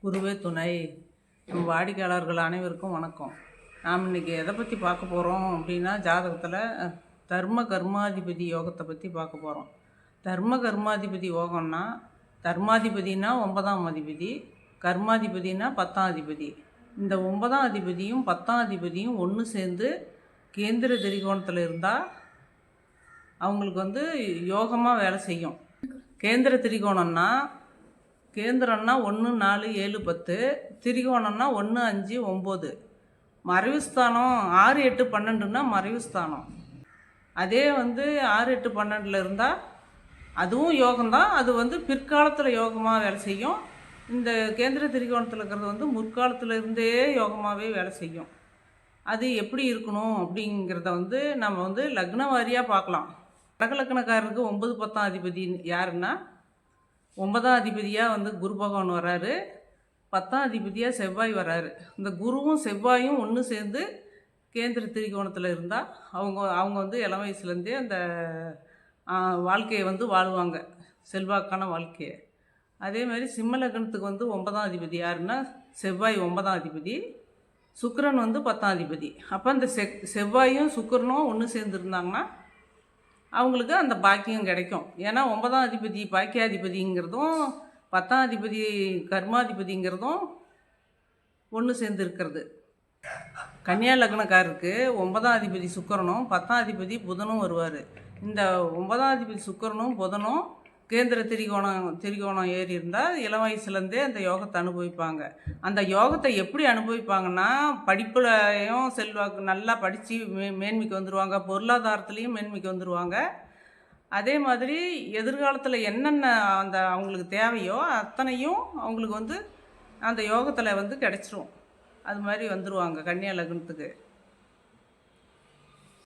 குருவே துணை. நம்ம வாடிக்கையாளர்கள் அனைவருக்கும் வணக்கம். நாம் இன்றைக்கி எதை பற்றி பார்க்க போகிறோம் அப்படின்னா, ஜாதகத்தில் தர்ம கர்மாதிபதி யோகத்தை பற்றி பார்க்க போகிறோம். தர்ம கர்மாதிபதி யோகம்னா, தர்மாதிபதினா 9ஆம் அதிபதி, கர்மாதிபதினா 10ஆம் அதிபதி. இந்த 9ஆம் அதிபதியும் 10ஆம் அதிபதியும் ஒன்று சேர்ந்து கேந்திர திரிகோணத்தில் இருந்தால் அவங்களுக்கு யோகமாக வேலை செய்யும். கேந்திர திரிகோணம்னா, கேந்திரம்னா 1, 4, 7, 10, திரிகோணம்னா 1, 5, 9. மறைவு ஸ்தானம் 6, 8, 12ன்னா மறைவு ஸ்தானம். அதே 6, 8, 12ல் இருந்தால் அதுவும் யோகம்தான். அது பிற்காலத்தில் யோகமாக வேலை செய்யும். இந்த கேந்திர திரிகோணத்தில் இருக்கிறது முற்காலத்தில் இருந்தே யோகமாகவே வேலை செய்யும். அது எப்படி இருக்கணும் அப்படிங்கிறத நம்ம லக்ன வாரியாக பார்க்கலாம். கடகலக்கணக்காரருக்கு 9, 10ஆம் அதிபதி யாருன்னா, 9ஆம் அதிபதியாக குரு பகவான் வராரு, 10ஆம் அதிபதியாக செவ்வாய் வராரு. இந்த குருவும் செவ்வாயும் ஒன்று சேர்ந்து கேந்திர திரிகோணத்தில் இருந்தால் அவங்க இளம் வயசுலேருந்தே அந்த வாழ்க்கையை வாழ்வாங்க, செல்வாக்கான வாழ்க்கையை. அதே மாதிரி சிம்ம லக்னத்துக்கு 9ஆம் அதிபதி யாருன்னா, செவ்வாய் 9ஆம் அதிபதி, சுக்கிரன் 10ஆம் அதிபதி. அப்போ அந்த செவ்வாயும் சுக்கிரனும் ஒன்று சேர்ந்துருந்தாங்கன்னா அவங்களுக்கு அந்த பாக்கியம் கிடைக்கும். ஏன்னா 9ஆம் அதிபதி பாக்கியாதிபதிங்கிறதும் 10ஆம் அதிபதி கர்மாதிபதிங்கிறதும் ஒன்று சேர்ந்து இருக்கிறது. கன்னியா லக்னக்காரருக்கு 9ஆம் அதிபதி சுக்கிரனும் 10ஆம் அதிபதி புதனும் வருவார். இந்த 9ஆம் அதிபதி சுக்கிரனும் புதனும் கேந்திர திரிகோணம் ஏறி இருந்தால் இளம் வயசுலேருந்தே அந்த யோகத்தை அனுபவிப்பாங்க. அந்த யோகத்தை எப்படி அனுபவிப்பாங்கன்னா, படிப்புலையும் செல்வாக்கு நல்லா படித்து மேன்மைக்கு வந்துடுவாங்க, பொருளாதாரத்துலேயும் மேன்மைக்கு வந்துடுவாங்க. அதே மாதிரி எதிர்காலத்தில் என்னென்ன அவங்களுக்கு தேவையோ அத்தனையும் அவங்களுக்கு அந்த யோகத்தில் கிடைச்சிரும். அது மாதிரி வந்துடுவாங்க கன்னியா லக்னத்துக்கு.